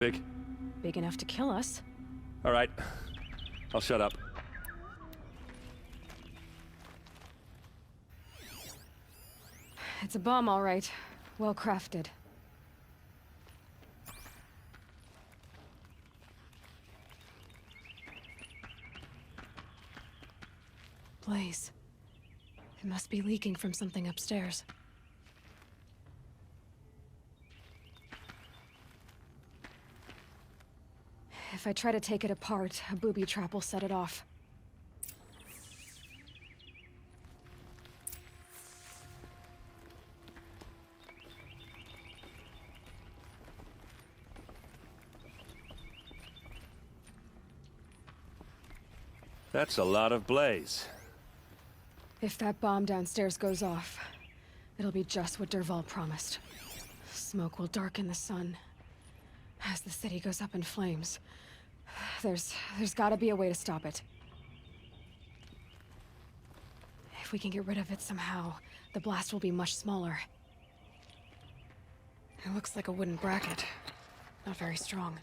Big? Big enough to kill us. All right. I'll shut up. It's a bomb, all right. Well crafted. Blaze. It must be leaking from something upstairs. If I try to take it apart, a booby trap will set it off. That's a lot of blaze. If that bomb downstairs goes off, it'll be just what Dervahl promised. Smoke will darken the sun. As the city goes up in flames, there's gotta be a way to stop it. If we can get rid of it somehow, the blast will be much smaller. It looks like a wooden bracket. Not very strong.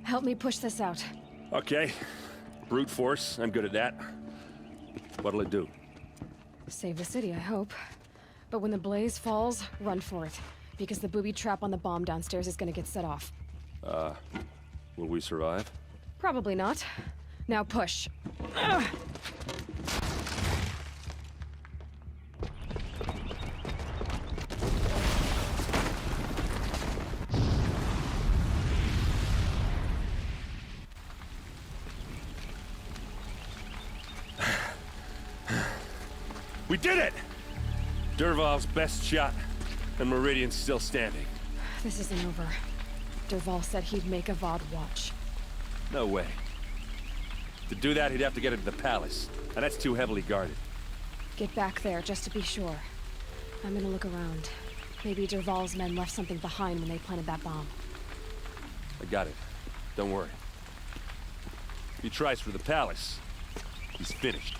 Help me push this out. Okay. Brute force, I'm good at that. What'll it do? Save the city, I hope. But when the blaze falls, run for it. Because the booby trap on the bomb downstairs is gonna get set off. Will we survive? Probably not. Now push. Ugh. We did it! Dervahl's best shot, and Meridian's still standing. This isn't over. Dervahl said he'd make Avad watch. No way. To do that, he'd have to get into the palace, and that's too heavily guarded. Get back there, just to be sure. I'm gonna look around. Maybe Dervahl's men left something behind when they planted that bomb. I got it. Don't worry. If he tries for the palace, he's finished.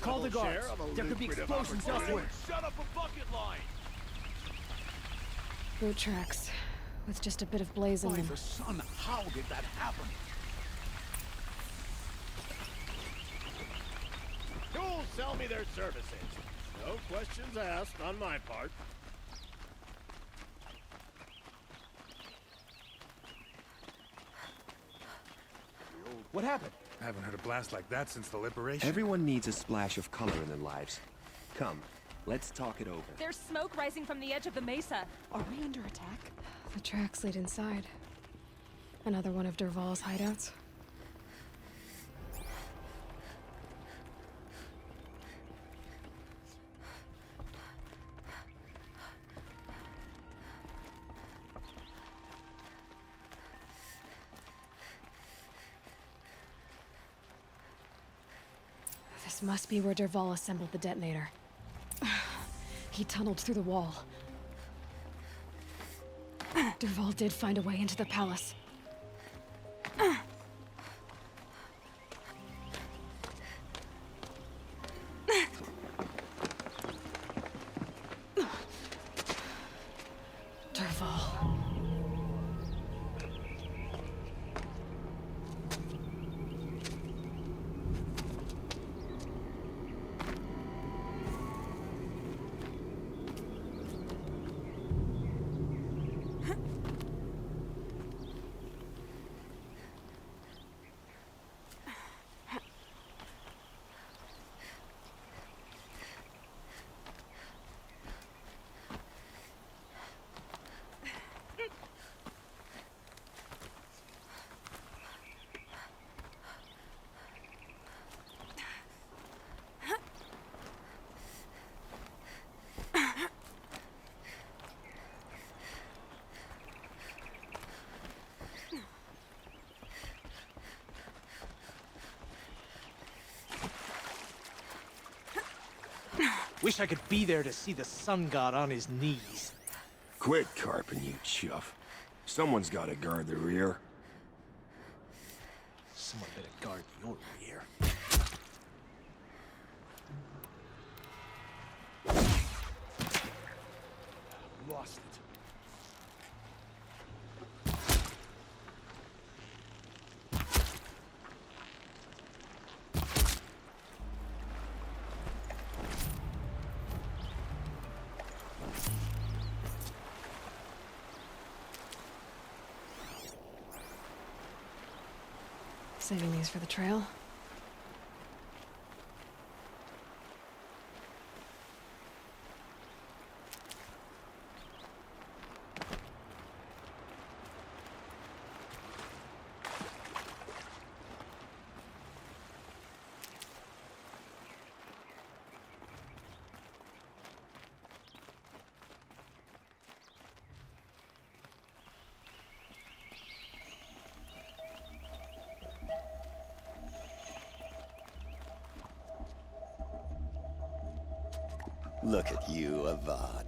Call the guards. There could be explosions elsewhere. Shut up a bucket line! Boot tracks. With just a bit of blaze in By them. the sun, how did that happen? Who'll sell me their services? No questions asked on my part. What happened? I haven't heard a blast like that since the liberation. Everyone needs a splash of color in their lives. Come, let's talk it over. There's smoke rising from the edge of the mesa. Are we under attack? The tracks lead inside. Another one of Dervahl's hideouts. This must be where Dervahl assembled the detonator. He tunneled through the wall. Dervahl did find a way into the palace. Dervahl. Wish I could be there to see the sun god on his knees. Quit carping, you chuff. Someone's gotta guard the rear. Someone better guard your rear. Lost it. Saving these for the trail. Look at you, Avad.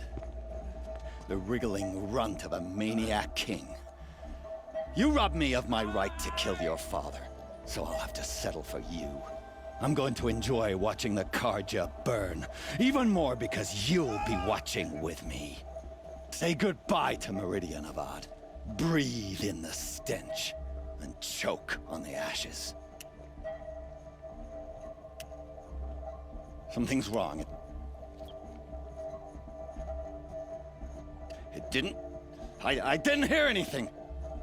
The wriggling runt of a maniac king. You robbed me of my right to kill your father, so I'll have to settle for you. I'm going to enjoy watching the Carja burn, even more because you'll be watching with me. Say goodbye to Meridian, Avad. Breathe in the stench, and choke on the ashes. Something's wrong. It didn't... I didn't hear anything.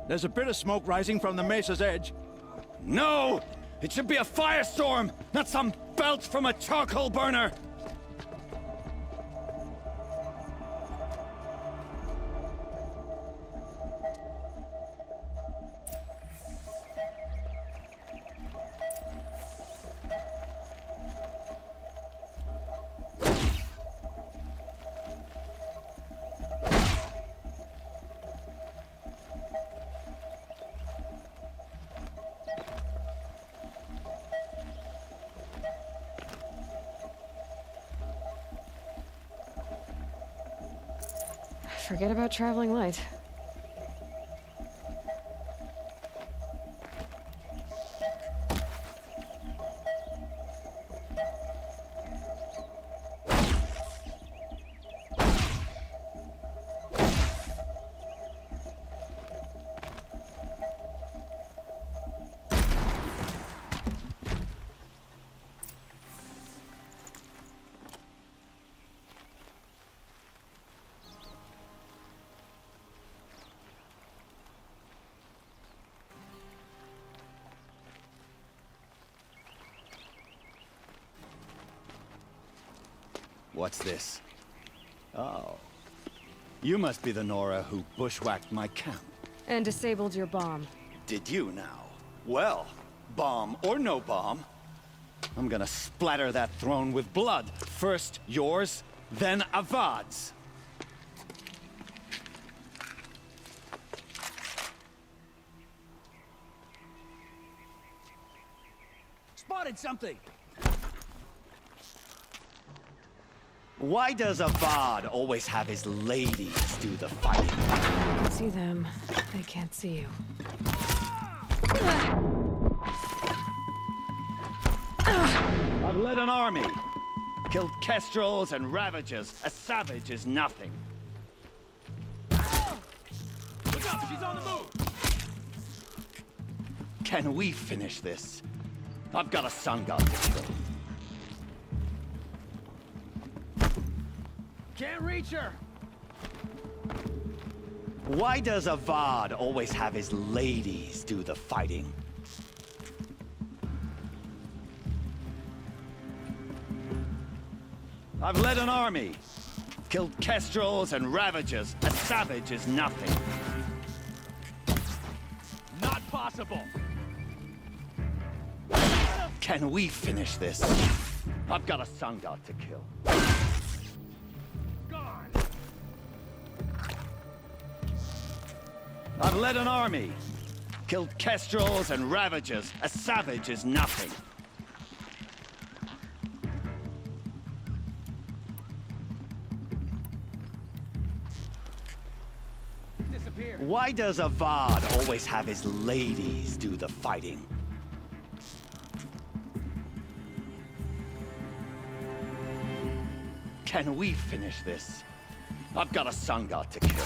There's a bit of smoke rising from the mesa's edge. No! It should be a firestorm, not some belch from a charcoal burner! Forget about traveling light. What's this? Oh. You must be the Nora who bushwhacked my camp. And disabled your bomb. Did you now? Well, bomb or no bomb, I'm gonna splatter that throne with blood. First yours, then Avad's. Spotted something! Why does Avad always have his ladies do the fighting? You can see them. They can't see you. I've led an army. Killed kestrels and ravagers. A savage is nothing. Look up! She's on the move! Can we finish this? I've got a sun god to kill. Can't reach her! Why does Avad always have his ladies do the fighting? I've led an army. Killed kestrels and ravagers. A savage is nothing. Not possible! Can we finish this? I've got a sun god to kill. Gone! I've led an army. Killed kestrels and ravagers. A savage is nothing. here. Why does Avad always have his ladies do the fighting? Can we finish this? I've got a sun god to kill.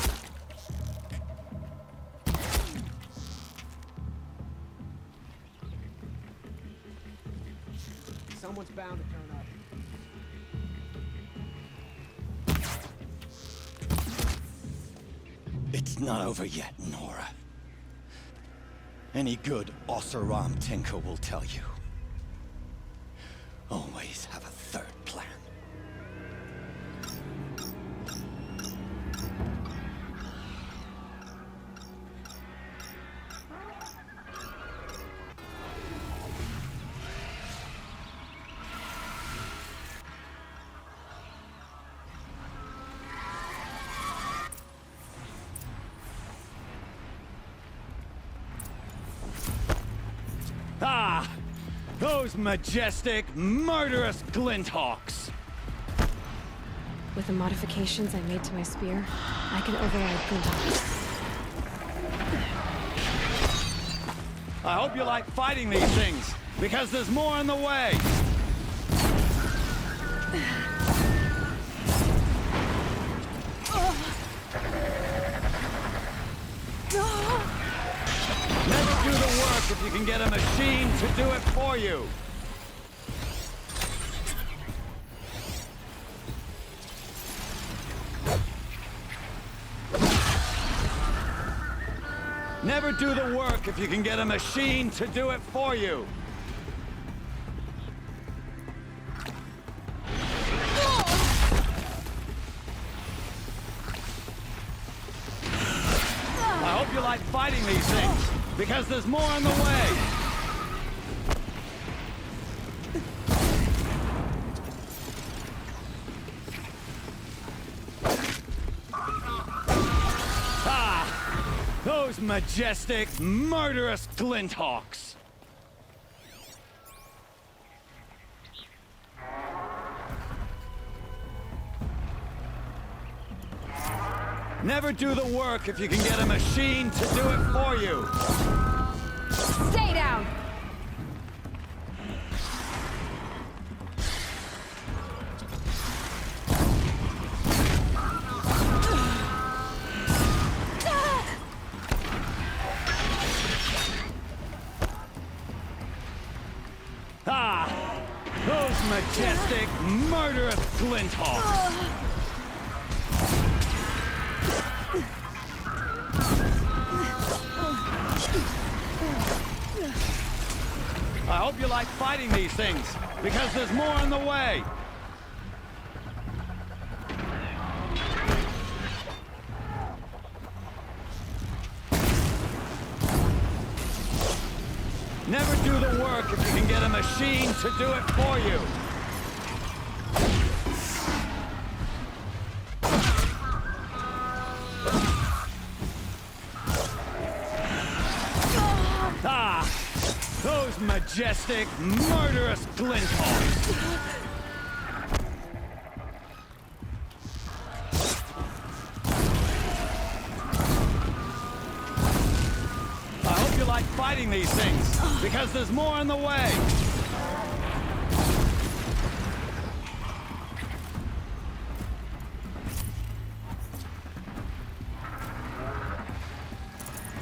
Someone's bound to turn up. It's not over yet, Nora. Any good Oseram tinker will tell you. Always have a third plan. Ah! Those majestic, murderous Glinthawks! With the modifications I made to my spear, I can override Glinthawks. I hope you like fighting these things, because there's more in the way! Never do the work if you can get a machine to do it for you! Never do the work if you can get a machine to do it for you! I hope you like fighting these things, because there's more on the way! Those majestic, murderous Glinthawks! Never do the work if you can get a machine to do it for you! Stay down! Those majestic, murderous Glinthawks! I hope you like fighting these things, because there's more on the way! Never do the work if you can get a machine to do it for you! Those majestic, murderous Glinthawks! I hope you like fighting these things, because there's more on the way!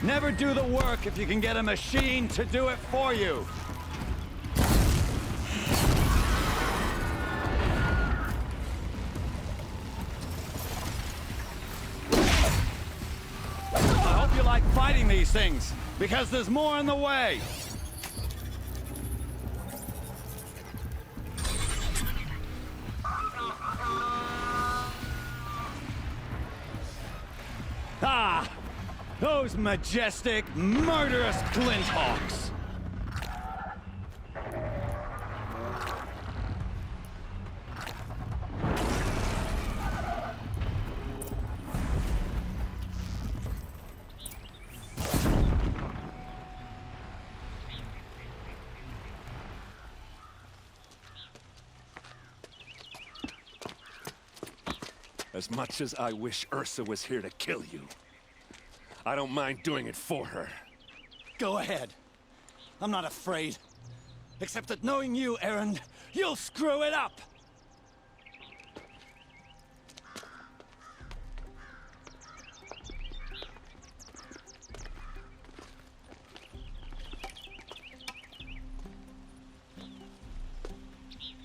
Never do the work if you can get a machine to do it for you! I hope you like fighting these things, because there's more on the way! Those majestic, murderous Glinthawks! As much as I wish Ursa was here to kill you, I don't mind doing it for her. Go ahead. I'm not afraid. Except that knowing you, Erend, you'll screw it up!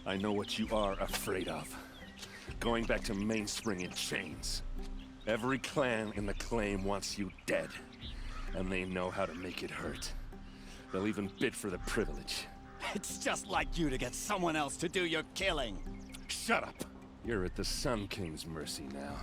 I know what you are afraid of. Going back to Mainspring in chains. Every clan in the claim wants you dead. And they know how to make it hurt. They'll even bid for the privilege. It's just like you to get someone else to do your killing. Shut up! You're at the Sun King's mercy now.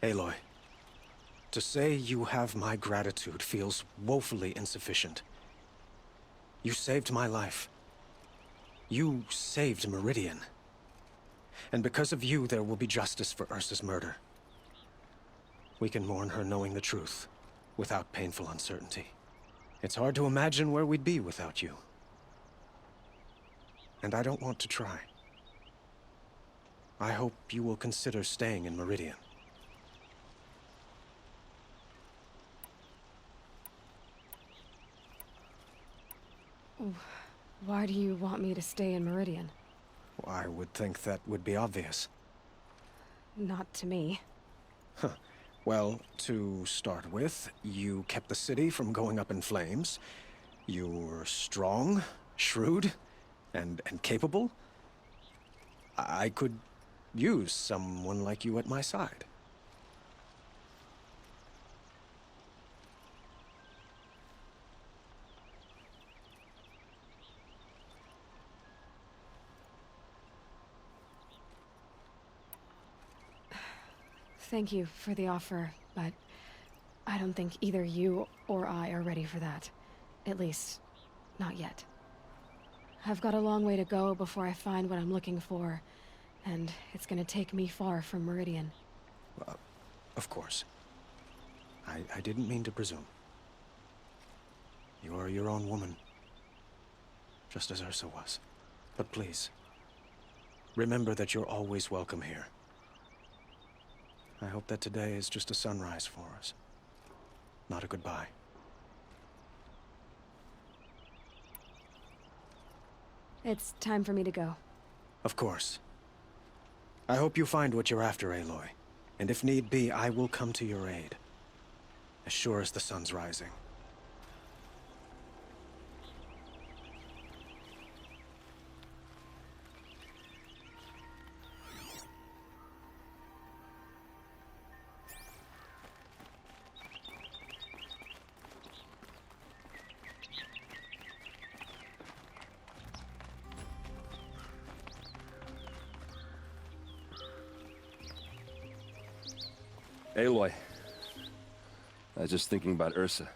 Aloy, to say you have my gratitude feels woefully insufficient. You saved my life. You saved Meridian. And because of you, there will be justice for Ursa's murder. We can mourn her knowing the truth, without painful uncertainty. It's hard to imagine where we'd be without you. And I don't want to try. I hope you will consider staying in Meridian. Why do you want me to stay in Meridian? I would think that would be obvious. Not to me. Well, to start with, you kept the city from going up in flames. You were strong, shrewd, and capable. I could use someone like you at my side. Thank you for the offer, but I don't think either you or I are ready for that. At least, not yet. I've got a long way to go before I find what I'm looking for, and it's gonna take me far from Meridian. Of course. I didn't mean to presume. You are your own woman, just as Ursa was. But please, remember that you're always welcome here. I hope that today is just a sunrise for us, not a goodbye. It's time for me to go. Of course. I hope you find what you're after, Aloy. And if need be, I will come to your aid. As sure as the sun's rising. Aloy, I was just thinking about Ursa.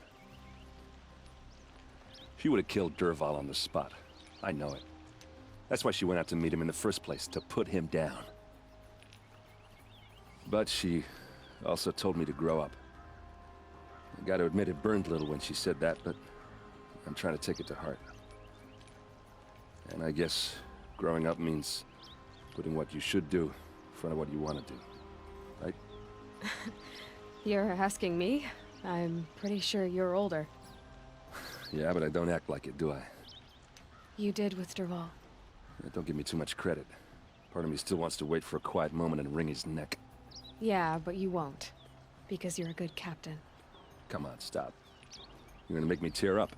She would have killed Dervahl on the spot. I know it. That's why she went out to meet him in the first place, to put him down. But she also told me to grow up. I gotta admit it burned a little when she said that, but I'm trying to take it to heart. And I guess growing up means putting what you should do in front of what you want to do. Right? You're asking me? I'm pretty sure you're older. Yeah, but I don't act like it, do I? You did with Dervahl. Don't give me too much credit. Part of me still wants to wait for a quiet moment and wring his neck. Yeah, but you won't. Because you're a good captain. Come on, stop. You're gonna make me tear up.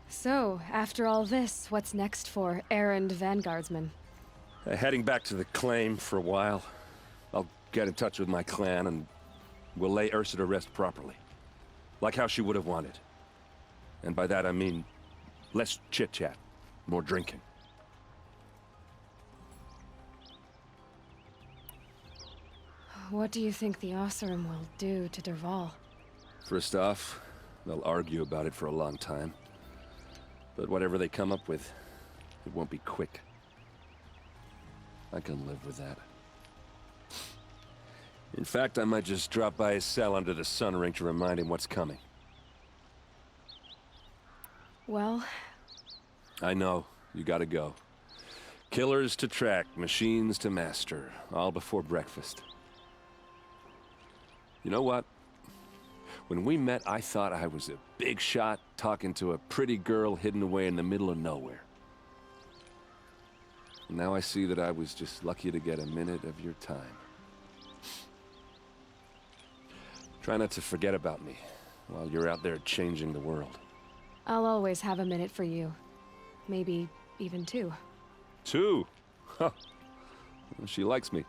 So, after all this, what's next for Erend Vanguardsman? Heading back to the claim for a while. I'll get in touch with my clan and we'll lay Ursa to rest properly. Like how she would have wanted. And by that I mean less chit-chat, more drinking. What do you think the Oseram will do to Dervahl? First off, they'll argue about it for a long time. But whatever they come up with, it won't be quick. I can live with that. In fact, I might just drop by his cell under the sun ring to remind him what's coming. Well, I know. You gotta go. Killers to track, machines to master, all before breakfast. You know what? When we met, I thought I was a big shot talking to a pretty girl hidden away in the middle of nowhere. And now I see that I was just lucky to get a minute of your time. Try not to forget about me while you're out there changing the world. I'll always have a minute for you. Maybe even two. Two? Huh. Well, she likes me.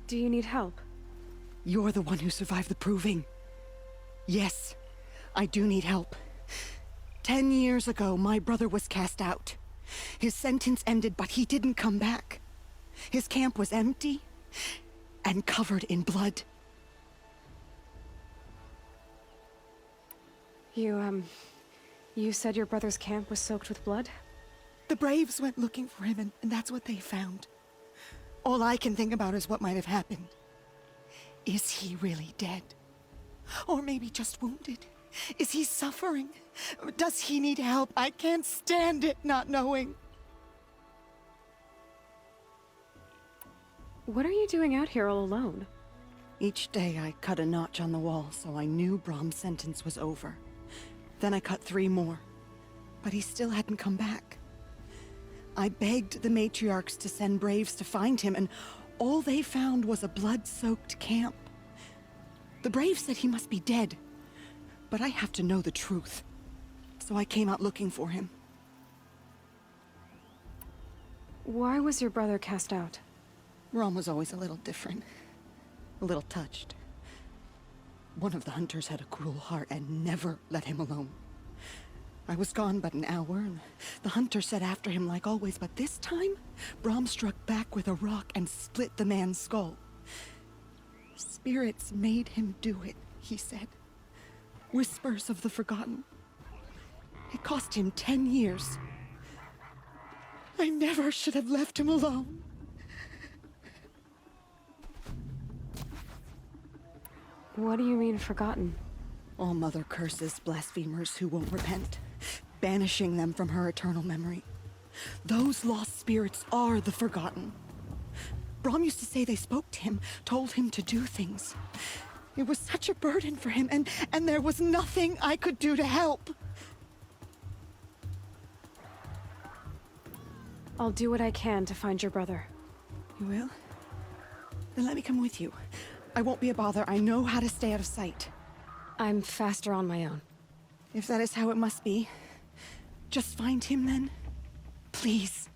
Do you need help? You're the one who survived the proving. Yes, I do need help. 10 years ago, my brother was cast out. His sentence ended, but he didn't come back. His camp was empty and covered in blood. You said your brother's camp was soaked with blood? The Braves went looking for him, and that's what they found. All I can think about is what might have happened. Is he really dead? Or maybe just wounded? Is he suffering? Does he need help? I can't stand it not knowing. What are you doing out here all alone? Each day I cut a notch on the wall so I knew Brom's sentence was over. Then I cut 3 more, but he still hadn't come back. I begged the matriarchs to send Braves to find him, and all they found was a blood-soaked camp. The Braves said he must be dead, but I have to know the truth. So I came out looking for him. Why was your brother cast out? Brom was always a little different. A little touched. One of the hunters had a cruel heart and never let him alone. I was gone but an hour, and the hunter set after him like always, but this time, Brom struck back with a rock and split the man's skull. Spirits made him do it, he said. Whispers of the forgotten. It cost him 10 years. I never should have left him alone. What do you mean, forgotten? All Mother curses blasphemers who won't repent, banishing them from her eternal memory. Those lost spirits are the Forgotten. Braum used to say they spoke to him, told him to do things. It was such a burden for him, and there was nothing I could do to help. I'll do what I can to find your brother. You will? Then let me come with you. I won't be a bother. I know how to stay out of sight. I'm faster on my own. If that is how it must be, just find him then. Please.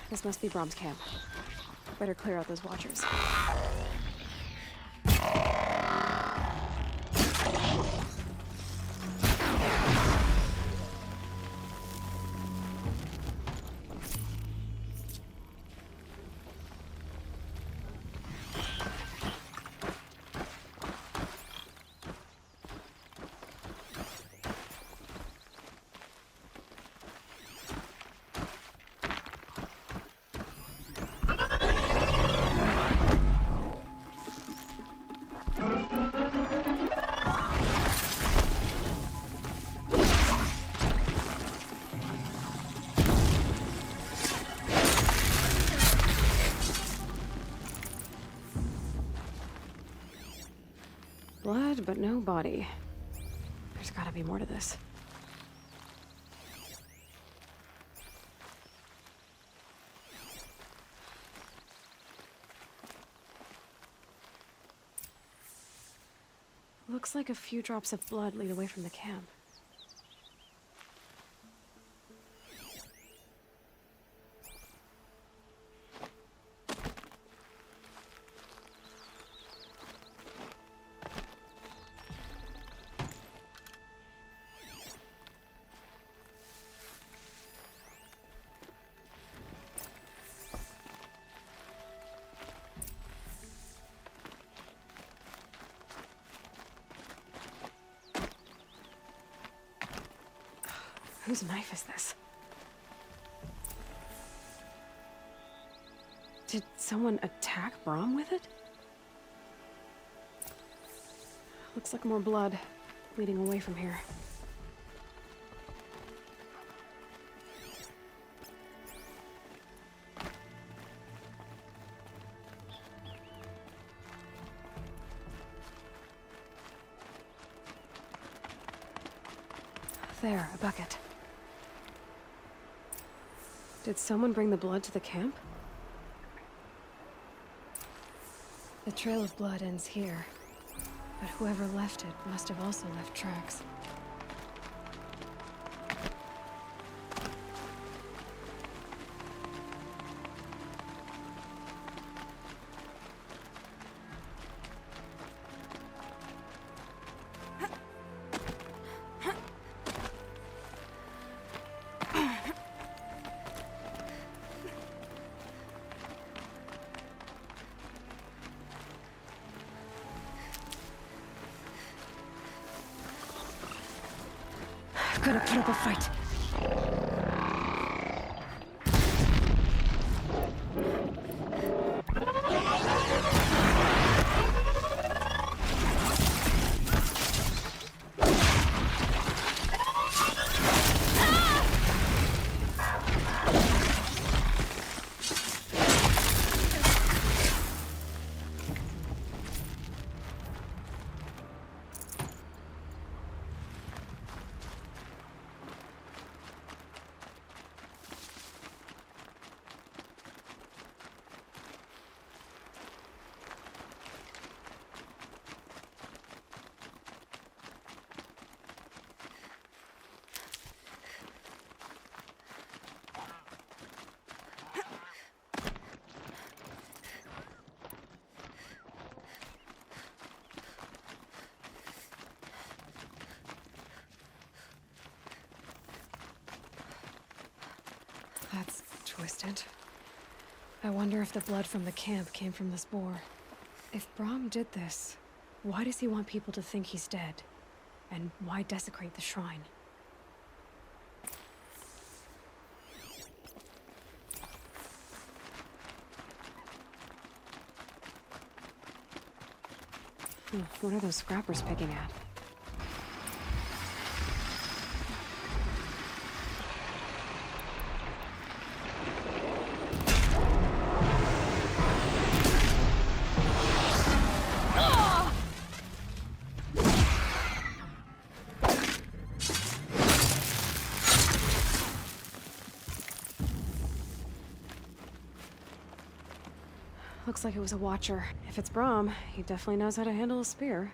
This must be Braum's camp. Better clear out those watchers. Blood, but no body. There's gotta be more to this. Looks like a few drops of blood lead away from the camp. Whose knife is this? Did someone attack Braum with it? Looks like more blood leading away from here. There, a bucket. Did someone bring the blood to the camp? The trail of blood ends here, but whoever left it must have also left tracks. Gotta put up a fight. That's twisted. I wonder if the blood from the camp came from this boar. If Braum did this, why does he want people to think he's dead? And why desecrate the shrine? What are those scrappers picking at? Looks like it was a watcher. If it's Braum, he definitely knows how to handle a spear.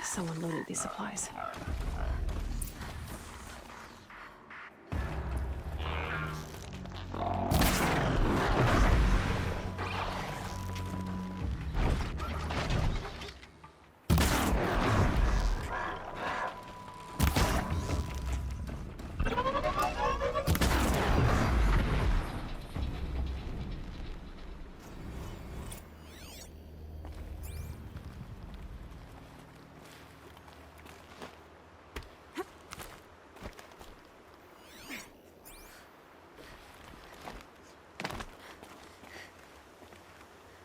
Someone loaded these supplies.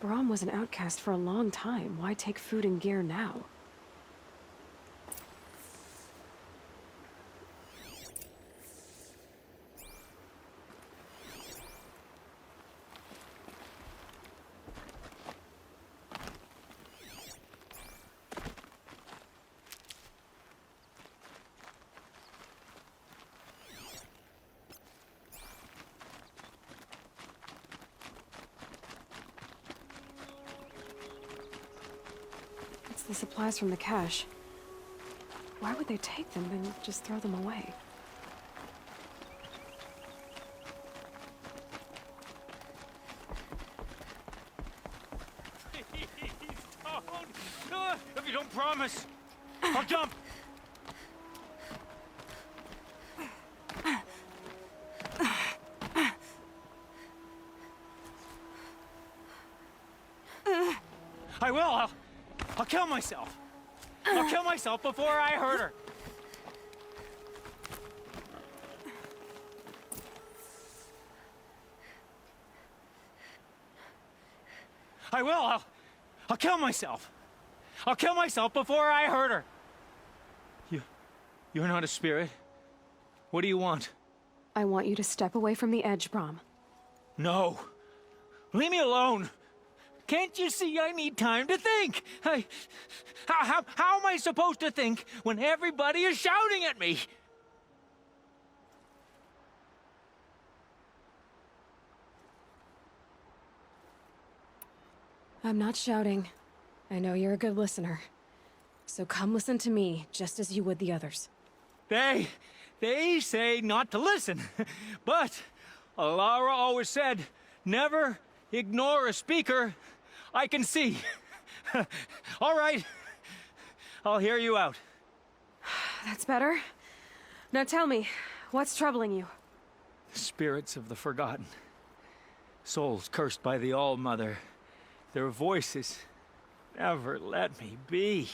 Braum was an outcast for a long time. Why take food and gear now? The supplies from the cache. Why would they take them and just throw them away? Don't! If you don't promise, I'll jump! I will! I'll kill myself! I'll kill myself before I hurt her! I will! I'll kill myself! I'll kill myself before I hurt her! You're not a spirit. What do you want? I want you to step away from the edge, Brom. No. Leave me alone! Can't you see I need time to think? How am I supposed to think when everybody is shouting at me? I'm not shouting. I know you're a good listener. So come listen to me, just as you would the others. They say not to listen. But Alara always said, never ignore a speaker I can see. All right. I'll hear you out. That's better. Now tell me, what's troubling you? Spirits of the forgotten. Souls cursed by the All-Mother. Their voices never let me be.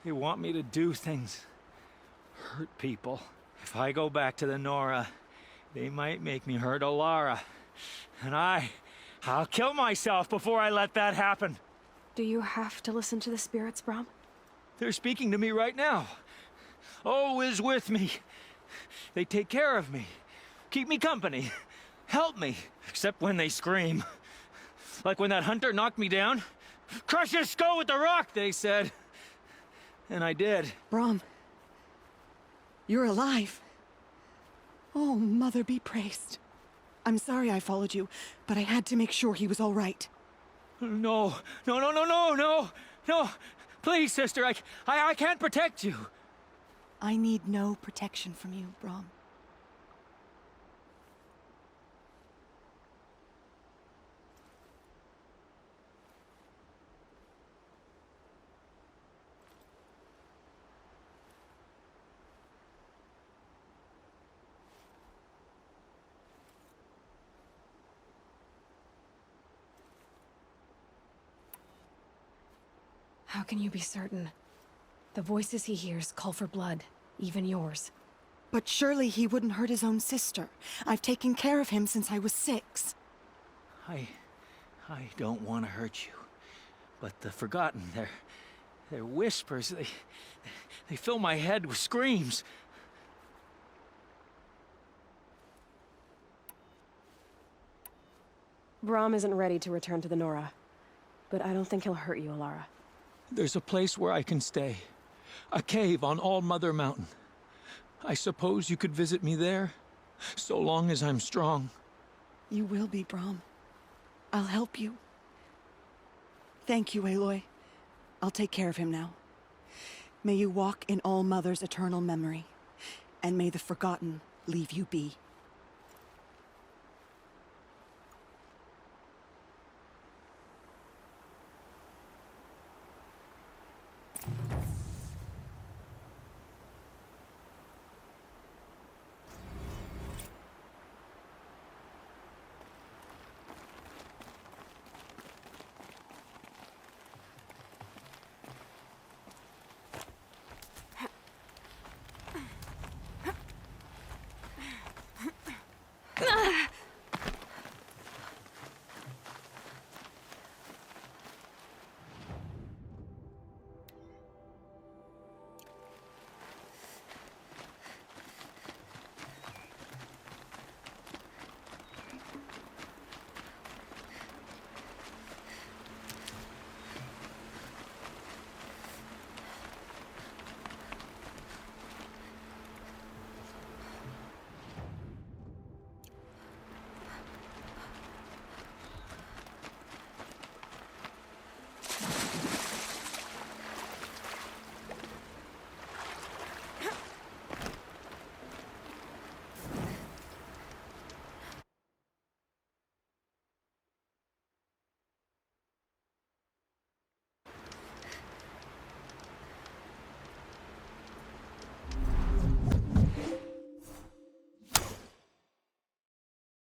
They want me to do things, hurt people. If I go back to the Nora, they might make me hurt Alara. And I'll kill myself before I let that happen. Do you have to listen to the spirits, Brom? They're speaking to me right now. Oh is with me. They take care of me, keep me company, help me, except when they scream. Like when that hunter knocked me down. Crush his skull with the rock, they said. And I did. Brom, you're alive. Oh, Mother be praised. I'm sorry I followed you, but I had to make sure he was all right. No. Please, sister, I can't protect you. I need no protection from you, Brom. How can you be certain? The voices he hears call for blood, even yours. But surely he wouldn't hurt his own sister. I've taken care of him since I was 6. I don't want to hurt you. But the Forgotten, their whispers, they fill my head with screams. Brom isn't ready to return to the Nora. But I don't think he'll hurt you, Alara. There's a place where I can stay. A cave on All-Mother Mountain. I suppose you could visit me there, so long as I'm strong. You will be, Brom. I'll help you. Thank you, Aloy. I'll take care of him now. May you walk in All-Mother's eternal memory, and may the Forgotten leave you be.